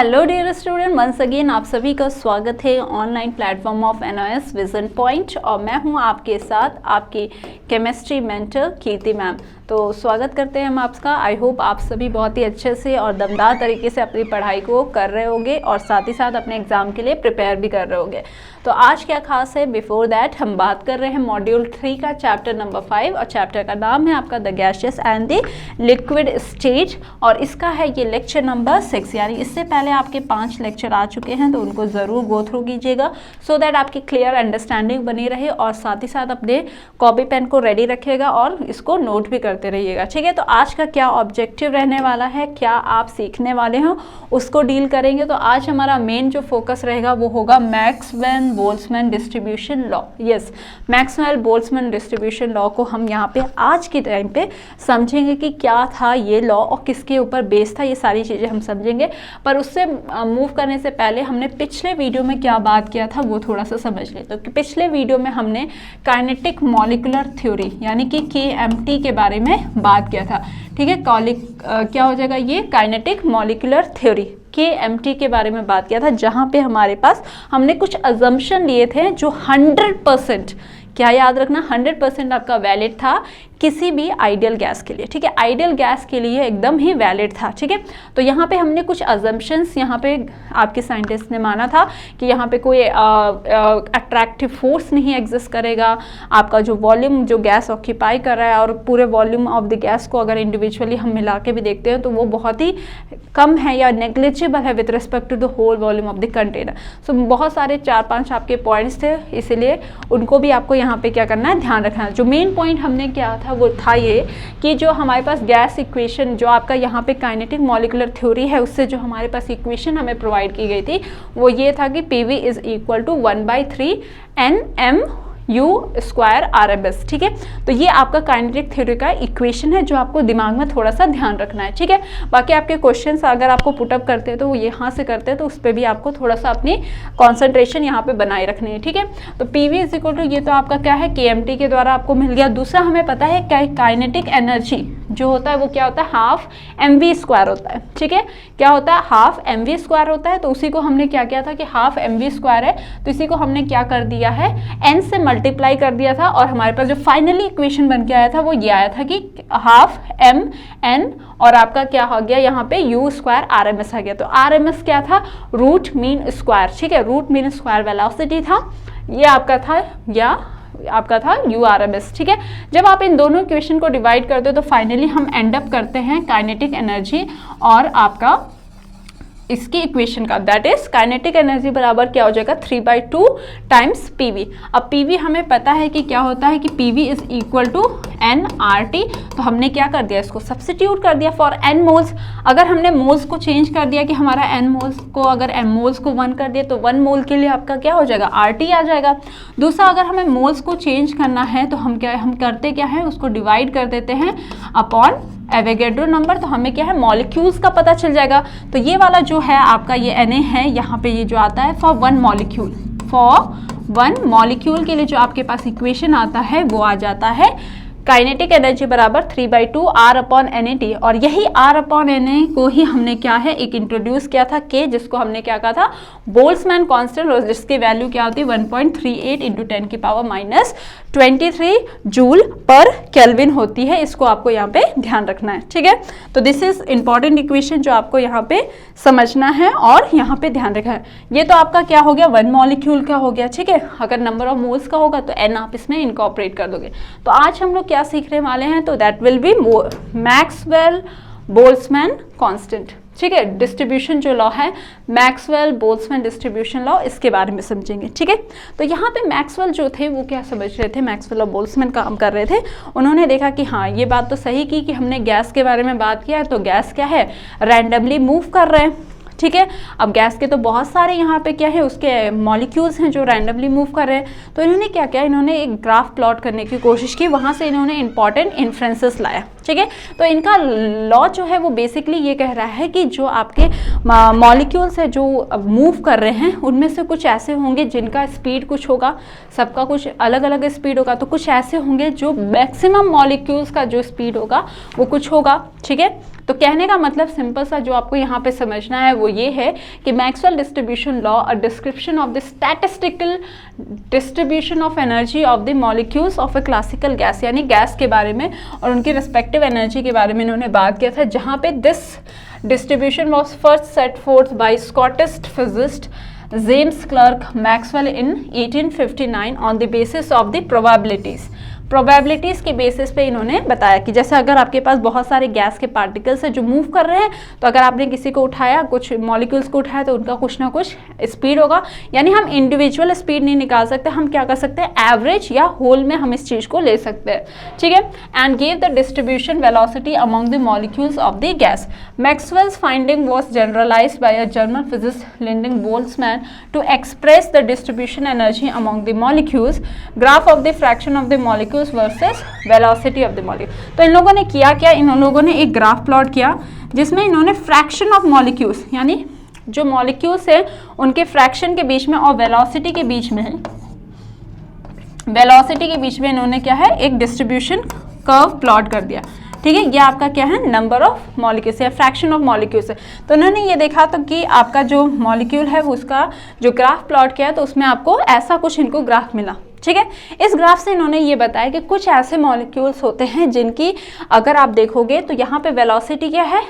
Hello dear student, once again आप सभी का स्वागत है online platform of NOS vision point और मैं हूं आपके साथ आपकी केमिस्ट्री मेंटर कीर्ति मैम। तो स्वागत करते हैं हम आपका। आई होप आप सभी बहुत ही अच्छे से और दमदार तरीके से अपनी पढ़ाई को कर रहे होंगे और साथ ही साथ अपने एग्ज़ाम के लिए प्रिपेयर भी कर रहे होंगे। तो आज क्या खास है, बिफोर दैट हम बात कर रहे हैं मॉड्यूल 3 का चैप्टर नंबर 5 और चैप्टर का नाम है आपका the gaseous and the liquid stage और इसका है ये लेक्चर नंबर 6। यानी इससे पहले आपके 5 लेक्चर आ चुके हैं तो उनको ज़रूर गो थ्रू कीजिएगा सो दैट आपकी क्लियर अंडरस्टैंडिंग बनी रहे और साथ ही साथ अपने कॉपी पेन को रेडी रखिएगा और इसको नोट भी करते रहिएगा। ठीक है, तो आज का क्या ऑब्जेक्टिव रहने वाला है, क्या आप सीखने वाले हो उसको डील करेंगे। तो आज हमारा मेन जो फोकस रहेगा वो होगा Maxwell Boltzmann distribution law. Yes, Maxwell Boltzmann distribution law को हम यहाँ पे आज के टाइम पे समझेंगे कि क्या था ये लॉ और किसके ऊपर बेस था, ये सारी चीज़ें हम समझेंगे। पर उससे मूव करने से पहले हमने पिछले वीडियो में क्या बात किया था वो थोड़ा सा समझ लें। तो पिछले वीडियो में हमने काइनेटिक मॉलिक्यूलर थ्योरी यानी कि KMT के बारे में बात किया था। ठीक है, क्या हो जाएगा ये काइनेटिक मॉलिक्यूलर थ्योरी KMT के बारे में बात किया था, जहाँ पे हमारे पास हमने कुछ अजम्पशन लिए थे जो 100%, क्या याद रखना, 100% आपका वैलिड था किसी भी आइडियल गैस के लिए। ठीक है, आइडियल गैस के लिए एकदम ही वैलिड था। ठीक है, तो यहाँ पे हमने कुछ अजम्पशंस यहाँ पे आपके साइंटिस्ट ने माना था कि यहाँ पे कोई अट्रैक्टिव फोर्स नहीं एग्जिस्ट करेगा, आपका जो वॉल्यूम जो गैस ऑक्यूपाई कर रहा है और पूरे वॉल्यूम ऑफ द गैस को अगर इंडिविजुअली हम मिला के भी देखते हैं तो वो बहुत ही कम है या नेग्लिजिबल है with respect to the whole volume of the container. So बहुत सारे 4-5 आपके पॉइंट्स थे, इसीलिए उनको भी आपको यहाँ पे क्या करना है, ध्यान रखना है। जो मेन पॉइंट हमने क्या था वो था ये कि जो हमारे पास गैस इक्वेशन जो आपका यहाँ पे काइनेटिक मॉलिक्यूलर थ्योरी है उससे जो हमारे पास इक्वेशन हमें प्रोवाइड की गई थी वो ये था कि PV is equal to 1/3 NMU² RMS। ठीक है, तो ये आपका काइनेटिक थ्योरी का इक्वेशन है जो आपको दिमाग में थोड़ा सा ध्यान रखना है। ठीक है, बाकी आपके क्वेश्चंस अगर आपको पुटअप करते हैं तो वो यहाँ से करते हैं तो उस पर भी आपको थोड़ा सा अपनी कॉन्सेंट्रेशन यहाँ पे बनाए रखनी है। ठीक है, तो PV इज इक्वल टू ये तो आपका क्या है KMT के द्वारा आपको मिल गया। दूसरा हमें पता है क्या काइनेटिक एनर्जी जो होता है वो क्या होता है, हाफ mv² होता है। ठीक है, क्या होता है, हाफ mv² होता है। तो उसी को हमने क्या किया था कि हाफ mv² है तो इसी को हमने क्या कर दिया है, n से मल्टीप्लाई कर दिया था और हमारे पास जो फाइनली इक्वेशन बन के आया था वो ये आया था कि हाफ mn और आपका क्या हो गया यहाँ पे U² RMS आ गया। तो RMS क्या था, रूट मीन स्क्वायर। ठीक है, रूट मीन स्क्वायर वेलोसिटी था, ये आपका था या आपका था URMS। ठीक है, जब आप इन दोनों इक्वेशन को डिवाइड करते हो तो फाइनली हम एंड अप करते हैं काइनेटिक एनर्जी और आपका इसकी इक्वेशन का, दैट इज काइनेटिक एनर्जी बराबर क्या हो जाएगा 3/2 टाइम्स PV। अब PV हमें पता है कि क्या होता है कि PV is equal to nRT। तो हमने क्या कर दिया, इसको सब्स्टिट्यूट कर दिया फॉर n मोल्स। अगर हमने मोल्स को चेंज कर दिया कि हमारा n मोल्स को अगर m मोल्स को 1 कर दिया तो 1 मोल के लिए आपका क्या हो जाएगा, RT आ जाएगा। दूसरा अगर हमें मोल्स को चेंज करना है तो हम करते क्या है, उसको डिवाइड कर देते हैं अपॉन एवोगैड्रो नंबर। तो हमें क्या है, मॉलिक्यूल्स का पता चल जाएगा। तो ये वाला जो है आपका ये Na है, यहाँ पे ये जो आता है फॉर 1 मॉलिक्यूल, फॉर 1 मॉलिक्यूल के लिए जो आपके पास इक्वेशन आता है वो आ जाता है काइनेटिक एनर्जी बराबर 3/2 R/NAT। और यही R/NA को ही हमने क्या है एक इंट्रोड्यूस किया था K, जिसको हमने क्या कहा था, बोल्ट्जमैन कांस्टेंट, और जिसकी वैल्यू क्या होती है 1.38 × 10⁻⁻23 जूल पर केल्विन होती है। इसको आपको यहाँ पे ध्यान रखना है। ठीक है, तो दिस इज इंपॉर्टेंट इक्वेशन जो आपको यहाँ पे समझना है और यहाँ पे ध्यान रखना है। ये तो आपका क्या हो गया, 1 मॉलिक्यूल का हो गया। ठीक है, अगर नंबर ऑफ मोल्स का होगा तो n आप इसमें इनकॉर्पोरेट कर दोगे। तो आज हम लोग क्या सीखने वाले हैं, तो that will B Maxwell Boltzmann constant. ठीक है, डिस्ट्रीब्यूशन जो लॉ है मैक्सवेल बोल्ट्जमैन डिस्ट्रीब्यूशन लॉ, इसके बारे में समझेंगे। ठीक है, तो यहाँ पे मैक्सवेल जो थे वो क्या समझ रहे थे, मैक्सवेल और बोल्ट्जमैन काम कर रहे थे। उन्होंने देखा कि हाँ ये बात तो सही की कि हमने गैस के बारे में बात किया है तो गैस क्या है, रैंडमली मूव कर रहे हैं। ठीक है, अब गैस के तो बहुत सारे यहाँ पे क्या है उसके मॉलिक्यूल्स हैं जो रैंडमली मूव कर रहे हैं। तो इन्होंने क्या किया, इन्होंने एक ग्राफ प्लॉट करने की कोशिश की, वहाँ से इन्होंने इंपॉर्टेंट इन्फ्रेंसेस लाया। ठीक है। तो इनका लॉ जो है वो बेसिकली ये कह रहा है कि जो आपके मॉलिक्यूल्स है जो मूव कर रहे हैं उनमें से कुछ ऐसे होंगे जिनका स्पीड कुछ होगा, सबका कुछ अलग अलग स्पीड होगा, तो कुछ ऐसे होंगे जो मैक्सिमम मॉलिक्यूल्स का जो स्पीड होगा वो कुछ होगा, ठीक है। तो कहने का मतलब सिंपल सा जो आपको यहाँ पे समझना है वो ये है कि Maxwell distribution law a description of the statistical distribution of energy of the molecules of a classical gas, यानी गैस के बारे में और उनकी रिस्पेक्टिव एनर्जी के बारे में इन्होंने बात किया था, जहाँ पे this distribution was first set fourth by Scottish physicist James clerk Maxwell in 1859 on the basis of the probabilities के बेसिस पे इन्होंने बताया कि जैसे अगर आपके पास बहुत सारे गैस के पार्टिकल्स हैं जो मूव कर रहे हैं, तो अगर आपने किसी को उठाया, कुछ मॉलिक्यूल्स को उठाया, तो उनका कुछ ना कुछ स्पीड होगा। यानी हम इंडिविजुअल स्पीड नहीं निकाल सकते, हम क्या कर सकते हैं, एवरेज या होल में हम इस चीज़ को ले सकते हैं, ठीक है। And give the distribution velocity among the molecules of the gas. Maxwell's finding was generalised by a German physicist Ludwig Boltzmann to express the distribution energy among the molecules, graph of the fraction of the molecules versus velocity of the molecule. तो इन लोगों ने किया क्या, इन लोगों ने एक graph plot किया जिसमें इन्होंने फ्रैक्शन ऑफ मॉलिक्यूल्स, यानी जो मॉलिक्यूल्स है उनके फ्रैक्शन के बीच में और वेलोसिटी के बीच में, वेलोसिटी के बीच में इन्होंने क्या है, एक डिस्ट्रीब्यूशन कर्व प्लॉट कर दिया, ठीक है। ये आपका क्या है, नंबर ऑफ मॉलिक्यूल्स या फ्रैक्शन ऑफ मॉलिक्यूल्स है। तो उन्होंने ये देखा तो कि आपका जो मॉलिक्यूल है वो उसका जो ग्राफ प्लॉट किया तो उसमें आपको ऐसा कुछ इनको ग्राफ मिला, ठीक है। इस ग्राफ से इन्होंने ये बताया कि कुछ ऐसे मॉलिक्यूल्स होते हैं जिनकी अगर आप देखोगे तो यहाँ पे वेलोसिटी क्या है,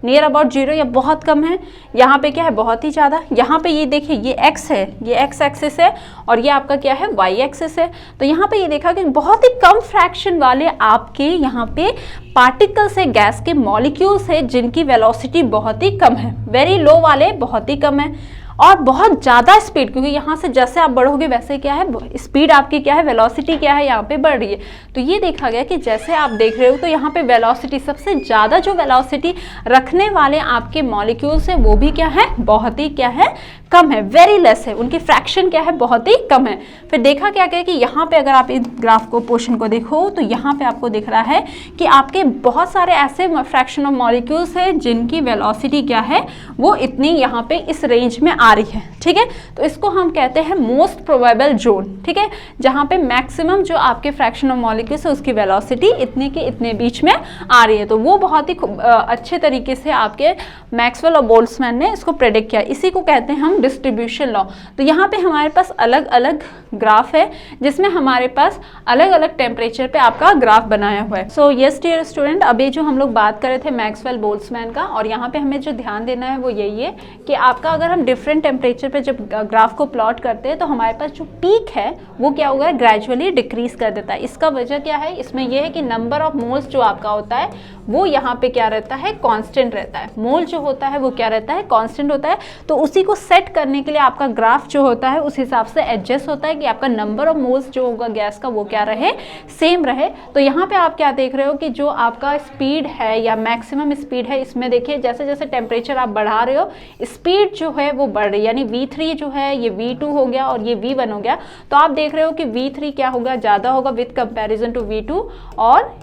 नियर अबाउट जीरो या बहुत कम है, यहाँ पे क्या है, बहुत ही ज़्यादा। यहाँ पे ये देखिए ये x है, ये x एक्सिस है और ये आपका क्या है, y एक्सिस है। तो यहाँ पे ये देखा कि बहुत ही कम फ्रैक्शन वाले आपके यहाँ पे पार्टिकल्स है, गैस के मॉलिक्यूल्स है जिनकी वेलोसिटी बहुत ही कम है, वेरी लो वाले बहुत ही कम है, और बहुत ज़्यादा स्पीड, क्योंकि यहाँ से जैसे आप बढ़ोगे वैसे क्या है, स्पीड आपकी क्या है, वेलोसिटी क्या है, यहाँ पे बढ़ रही है। तो ये देखा गया कि जैसे आप देख रहे हो तो यहाँ पे वेलोसिटी, सबसे ज़्यादा जो वेलोसिटी रखने वाले आपके मॉलिक्यूल्स हैं वो भी क्या है, बहुत ही क्या है, कम है, वेरी लेस है, उनकी फ्रैक्शन क्या है, बहुत ही कम है। फिर देखा क्या गया कि यहाँ पे अगर आप इस ग्राफ को, पोर्शन को देखो तो यहाँ पे आपको दिख रहा है कि आपके बहुत सारे ऐसे फ्रैक्शन ऑफ मॉलिक्यूल्स हैं जिनकी वेलोसिटी क्या है, वो इतनी यहाँ पे इस रेंज में आ रही है, ठीक है। तो इसको हम कहते हैं मोस्ट प्रोबेबल जोन, ठीक है, जहाँ पे मैक्सिमम जो आपके फ्रैक्शन ऑफ मॉलिक्यूल्स है उसकी वेलोसिटी इतने के इतने बीच में आ रही है। तो वो बहुत ही अच्छे तरीके से आपके मैक्सवेल और बोल्ट्जमैन ने इसको प्रेडिक्ट किया, इसी को कहते हैं हम डिस्ट्रीब्यूशन लॉ। तो यहाँ पे हमारे पास अलग अलग ग्राफ है जिसमें हमारे पास अलग अलग टेम्परेचर पे आपका ग्राफ बनाया हुआ है। सो यस डियर स्टूडेंट, अभी जो हम लोग बात कर रहे थे मैक्सवेल बोल्ट्जमैन का, और यहाँ पे हमें जो ध्यान देना है वो यही है कि आपका अगर हम डिफरेंट टेम्परेचर पे जब ग्राफ को प्लॉट करते हैं तो हमारे पास जो पीक है वो क्या होगा, ग्रेजुअली डिक्रीज कर देता है। इसका वजह क्या है, इसमें यह है कि नंबर ऑफ मोल्स जो आपका होता है वो यहाँ पे क्या रहता है, कांस्टेंट रहता है। मोल जो होता है वो क्या रहता है, कांस्टेंट होता है। तो उसी को सेट करने के लिए आपका ग्राफ जो होता है उस हिसाब से एडजस्ट होता है कि आपका नंबर ऑफ मोल्स जो होगा गैस का वो क्या रहे, सेम रहे। तो यहाँ पे आप क्या देख रहे हो कि जो आपका स्पीड है या मैक्सिमम स्पीड है, इसमें देखिए जैसे जैसे टेम्परेचर आप बढ़ा रहे हो स्पीड जो है वो बढ़ रही है, यानी V3 जो है ये V2 हो गया और ये V1 हो गया। तो आप देख रहे हो कि V3 क्या होगा, ज़्यादा होगा विथ कंपेरिजन टू V2 और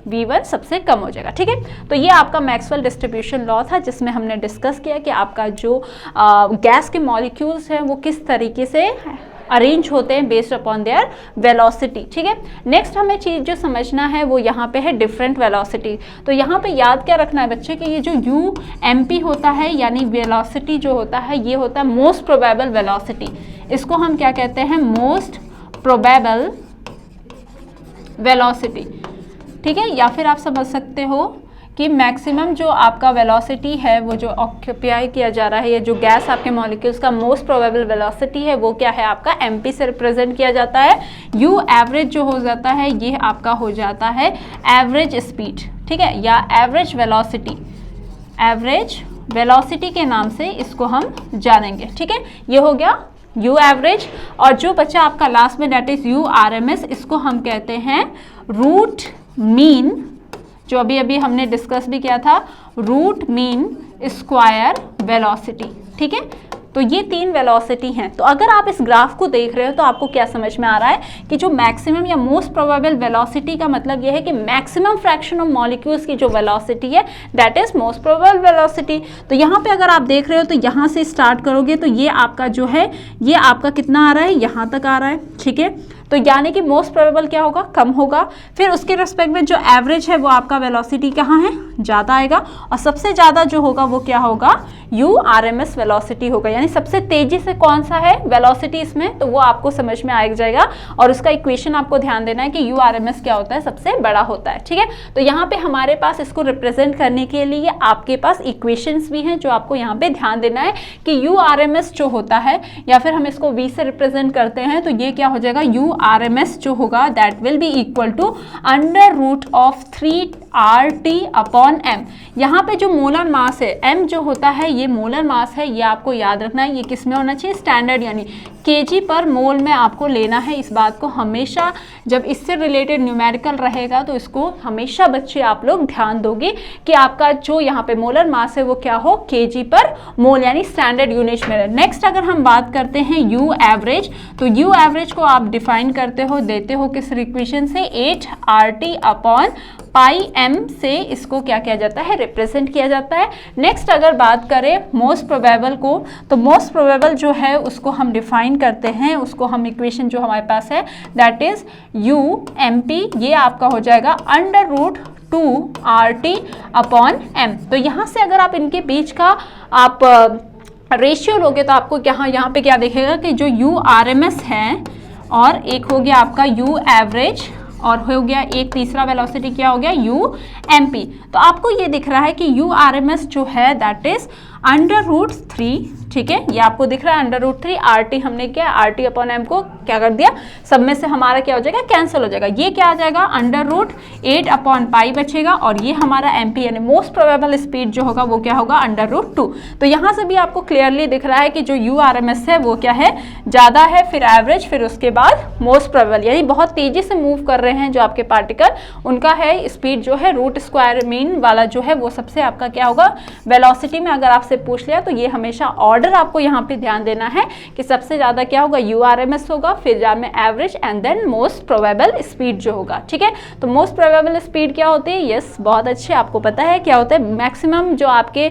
V1 सबसे कम हो जाएगा, ठीक है। तो ये आपका मैक्सवेल डिस्ट्रीब्यूशन लॉ था जिसमें हमने डिस्कस किया कि आपका जो गैस के मॉलिक्यूल्स हैं वो किस तरीके से अरेंज होते हैं बेस्ड अपॉन देयर वेलोसिटी, ठीक है। नेक्स्ट हमें चीज़ जो समझना है वो यहाँ पे है डिफरेंट वेलोसिटी। तो यहाँ पे याद क्या रखना है बच्चे कि ये जो UMP होता है यानी वेलोसिटी जो होता है ये होता है मोस्ट प्रोबेबल वेलोसिटी। इसको हम क्या कहते हैं, मोस्ट प्रोबेबल वेलोसिटी, ठीक है। या फिर आप समझ सकते हो कि मैक्सिमम जो आपका वेलोसिटी है वो जो ऑक्यूपाई किया जा रहा है, ये जो गैस आपके मॉलिक्यूल्स का मोस्ट प्रोबेबल वेलोसिटी है वो क्या है, आपका MP से रिप्रेजेंट किया जाता है। U एवरेज जो हो जाता है ये आपका हो जाता है एवरेज स्पीड, ठीक है, या एवरेज वेलोसिटी। एवरेज वेलोसिटी के नाम से इसको हम जानेंगे, ठीक है। ये हो गया U एवरेज, और जो बचा आपका लास्ट में डेट इज URMS, इसको हम कहते हैं रूट मीन, जो अभी अभी हमने डिस्कस भी किया था, रूट मीन स्क्वायर वेलोसिटी, ठीक है। तो ये 3 वेलोसिटी हैं। तो अगर आप इस ग्राफ को देख रहे हो तो आपको क्या समझ में आ रहा है कि जो मैक्सिमम या मोस्ट प्रोबेबल वेलोसिटी का मतलब ये है कि मैक्सिमम फ्रैक्शन ऑफ मॉलिक्यूल्स की जो वेलोसिटी है that is most probable velocity. तो यहाँ पे अगर आप देख रहे हो तो यहाँ से स्टार्ट करोगे तो ये आपका जो है ये आपका कितना आ रहा है, यहाँ तक आ रहा है, ठीक है। तो यानी कि मोस्ट प्रोबेबल क्या होगा, कम होगा। फिर उसके रिस्पेक्ट में जो एवरेज है वो आपका वेलोसिटी कहाँ है, ज़्यादा आएगा। और सबसे ज़्यादा जो होगा वो क्या होगा, URMS वेलोसिटी होगा। यानी सबसे तेजी से कौन सा है वेलोसिटी इसमें, तो वो आपको समझ में आ जाएगा। और उसका इक्वेशन आपको ध्यान देना है कि URMS क्या होता है, सबसे बड़ा होता है, ठीक है। तो यहाँ पे हमारे पास इसको रिप्रेजेंट करने के लिए आपके पास इक्वेशंस भी हैं जो आपको यहाँ पे ध्यान देना है कि URMS जो होता है, या फिर हम इसको V से रिप्रेजेंट करते हैं, तो ये क्या हो जाएगा, URMS जो होगा that will be equal to √3RT/m। यहाँ पे जो मोलर मास है m जो होता है ये मोलर मास है, ये आपको याद रखना है। ये किस में होना चाहिए, स्टैंडर्ड यानी kg पर मोल में आपको लेना है। इस बात को हमेशा जब इससे रिलेटेड न्यूमेरिकल रहेगा तो इसको हमेशा बच्चे आप लोग ध्यान दोगे कि आपका जो यहाँ पे मोलर मास है वो क्या हो, kg पर मोल यानी स्टैंडर्ड यूनिट में। नेक्स्ट अगर हम बात करते हैं U एवरेज, तो U एवरेज को आप डिफाइन करते हो, देते हो किस इक्वेशन से, 8RT/m से इसको क्या किया जाता है, रिप्रेजेंट किया जाता है। नेक्स्ट अगर बात करें मोस्ट प्रोबेबल को, तो मोस्ट प्रोबेबल जो है उसको हम डिफाइन करते हैं, उसको हम इक्वेशन जो हमारे पास है दैट इज UMP, ये आपका हो जाएगा √2RT/m। तो यहाँ से अगर आप इनके बीच का आप रेशियो लोगे तो आपको यहाँ पे क्या दिखेगा कि जो URMS है और एक हो गया आपका U एवरेज और हो गया एक तीसरा वेलोसिटी क्या हो गया, UMP। तो आपको ये दिख रहा है कि URMS जो है दैट इज √3, ठीक है, ये आपको दिख रहा है √3 RT। हमने क्या RT/m को क्या कर दिया, सब में से हमारा क्या हो जाएगा, कैंसिल हो जाएगा। ये क्या आ जाएगा, √8/π बचेगा और ये हमारा MP यानी मोस्ट प्रोबेबल स्पीड जो होगा वो क्या होगा, √2। तो यहाँ से भी आपको क्लियरली दिख रहा है कि जो URMS है वो क्या है, ज़्यादा है, फिर एवरेज, फिर उसके बाद मोस्ट प्रोबेबल। यानी बहुत तेज़ी से मूव कर रहे हैं जो आपके पार्टिकल, उनका है स्पीड जो है √2 मीन वाला जो है वो सबसे आपका क्या होगा वेलोसिटी में। अगर आपसे पूछ लिया तो ये हमेशा ऑर्डर आपको यहाँ पे ध्यान देना है कि सबसे ज़्यादा क्या होगा, URMS होगा, फिर जा में average and then most probable speed जो होगा, ठीक है। तो मोस्ट प्रोबेबल स्पीड क्या होती है, यस बहुत अच्छे आपको पता है क्या होता है, मैक्सिमम जो आपके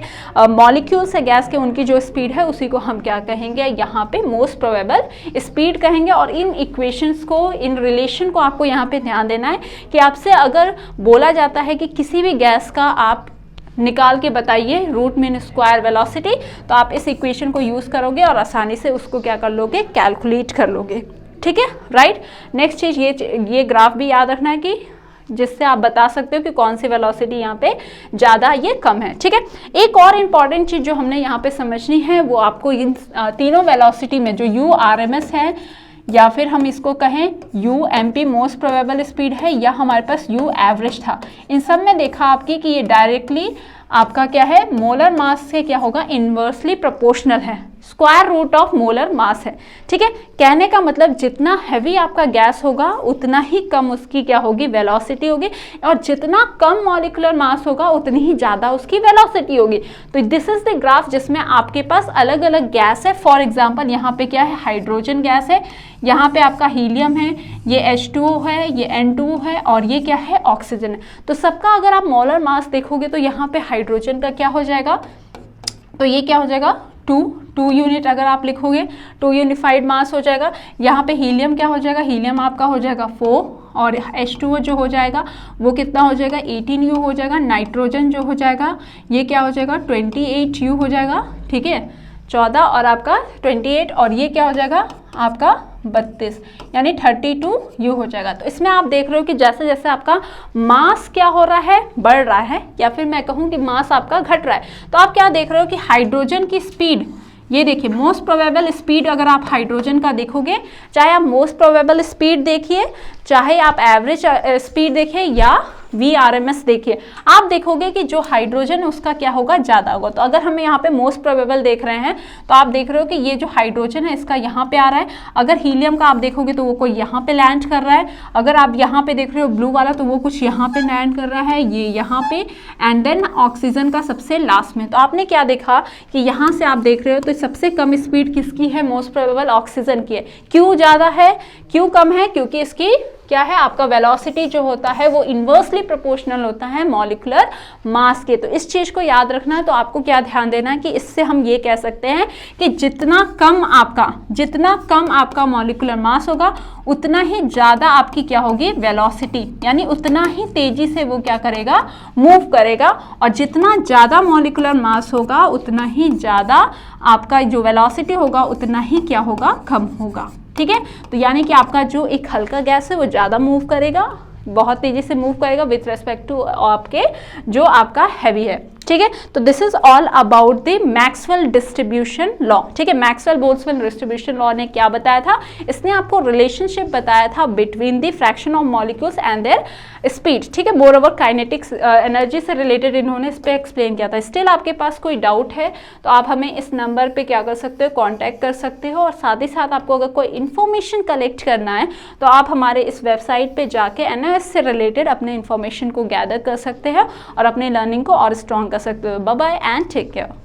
मॉलिक्यूल्स है गैस के उनकी जो स्पीड है उसी को हम क्या कहेंगे, यहाँ पे मोस्ट प्रोबेबल स्पीड कहेंगे। और इन इक्वेशंस को, इन रिलेशन को आपको यहाँ पे ध्यान देना है कि आपसे अगर बोला जाता है कि किसी भी गैस का आप निकाल के बताइए रूट मीन स्क्वायर वेलोसिटी, तो आप इस इक्वेशन को यूज़ करोगे और आसानी से उसको क्या कर लोगे, कैलकुलेट कर लोगे, ठीक है, राइट। नेक्स्ट चीज़ ये ग्राफ भी याद रखना है कि जिससे आप बता सकते हो कि कौन सी वेलोसिटी यहाँ पे ज़्यादा ये कम है, ठीक है। एक और इम्पॉर्टेंट चीज़ जो हमने यहाँ पे समझनी है वो आपको इन तीनों वेलोसिटी में जो URMS है या फिर हम इसको कहें UMP मोस्ट प्रोबेबल स्पीड है या हमारे पास U एवरेज था, इन सब में देखा आपकी कि ये डायरेक्टली आपका क्या है, मोलर मास से क्या होगा, इन्वर्सली प्रोपोर्शनल है, square root of molar mass है, ठीक है। कहने का मतलब जितना हैवी आपका गैस होगा उतना ही कम उसकी क्या होगी, वेलोसिटी होगी, और जितना कम मॉलिक्यूलर मास होगा उतनी ही ज़्यादा उसकी वेलोसिटी होगी। तो दिस इज द ग्राफ जिसमें आपके पास अलग अलग गैस है। फॉर एग्जांपल यहाँ पे क्या है, हाइड्रोजन गैस है, यहाँ पे आपका हीलियम है, ये H2O है, ये N2O है और ये क्या है, ऑक्सीजन है। तो सबका अगर आप मोलर मास देखोगे तो यहाँ पे हाइड्रोजन का क्या हो जाएगा, तो ये क्या हो जाएगा, 2 यूनिट अगर आप लिखोगे 2 यूनिफाइड मास हो जाएगा। यहाँ पे हीलियम क्या हो जाएगा, हीलियम आपका हो जाएगा 4 और H2O जो हो जाएगा वो कितना हो जाएगा, 18U हो जाएगा। नाइट्रोजन जो हो जाएगा ये क्या हो जाएगा, 28U हो जाएगा, ठीक है, 14 और आपका 28 और ये क्या हो जाएगा आपका 32 यानी 32U हो जाएगा। तो इसमें आप देख रहे हो कि जैसे जैसे आपका मास क्या हो रहा है, बढ़ रहा है, या फिर मैं कहूँ कि मास आपका घट रहा है। तो आप क्या देख रहे हो कि हाइड्रोजन की स्पीड, ये देखिए मोस्ट प्रोबेबल स्पीड अगर आप हाइड्रोजन का देखोगे, चाहे आप मोस्ट प्रोबेबल स्पीड देखिए, चाहे आप एवरेज स्पीड देखिए या VRMS देखिए, आप देखोगे कि जो हाइड्रोजन है उसका क्या होगा, ज़्यादा होगा। तो अगर हमें यहाँ पे मोस्ट प्रोबेबल देख रहे हैं तो आप देख रहे हो कि ये जो हाइड्रोजन है इसका यहाँ पे आ रहा है। अगर हीलियम का आप देखोगे तो वो कोई यहाँ पे लैंड कर रहा है। अगर आप यहाँ पे देख रहे हो ब्लू वाला तो वो कुछ यहाँ पे लैंड कर रहा है, ये यहाँ पे, एंड देन ऑक्सीजन का सबसे लास्ट में। तो आपने क्या देखा कि यहाँ से आप देख रहे हो तो सबसे कम स्पीड किसकी है, मोस्ट प्रोबेबल ऑक्सीजन की है। क्यों ज़्यादा है, क्यों कम है, क्योंकि इसकी क्या है, आपका वेलोसिटी जो होता है वो इन्वर्सली प्रोपोर्शनल होता है मॉलिक्यूलर मास के। तो इस चीज़ को याद रखना है। तो आपको क्या ध्यान देना है कि इससे हम ये कह सकते हैं कि जितना कम आपका मॉलिक्यूलर मास होगा उतना ही ज़्यादा आपकी क्या होगी, वेलोसिटी, यानी उतना ही तेजी से वो क्या करेगा, मूव करेगा। और जितना ज़्यादा मॉलिक्यूलर मास होगा उतना ही ज़्यादा आपका जो वेलोसिटी होगा उतना ही क्या होगा, कम होगा। ठीक है, तो यानी कि आपका जो एक हल्का गैस है वो ज़्यादा मूव करेगा, बहुत तेज़ी से मूव करेगा विथ रेस्पेक्ट टू आपके जो आपका हैवी है। ठीक है, तो this is all about the Maxwell distribution law. ठीक है, मैक्सवेल बोल्ट्जमैन डिस्ट्रीब्यूशन लॉ ने क्या बताया था, इसने आपको रिलेशनशिप बताया था between the fraction of molecules and there speed. ठीक है, मोर ओवर काइनेटिक्स एनर्जी से रिलेटेड इन्होंने इस पर एक्सप्लेन किया था। स्टिल आपके पास कोई डाउट है तो आप हमें इस नंबर पे क्या कर सकते हो, कॉन्टैक्ट कर सकते हो। और साथ ही साथ आपको अगर कोई इन्फॉर्मेशन कलेक्ट करना है तो आप हमारे इस वेबसाइट पे जाके NIOS से रिलेटेड अपने इन्फॉर्मेशन को गैदर कर सकते हैं और अपने लर्निंग को और स्ट्रॉन्ग कर सकते हो। Bye bye and take care.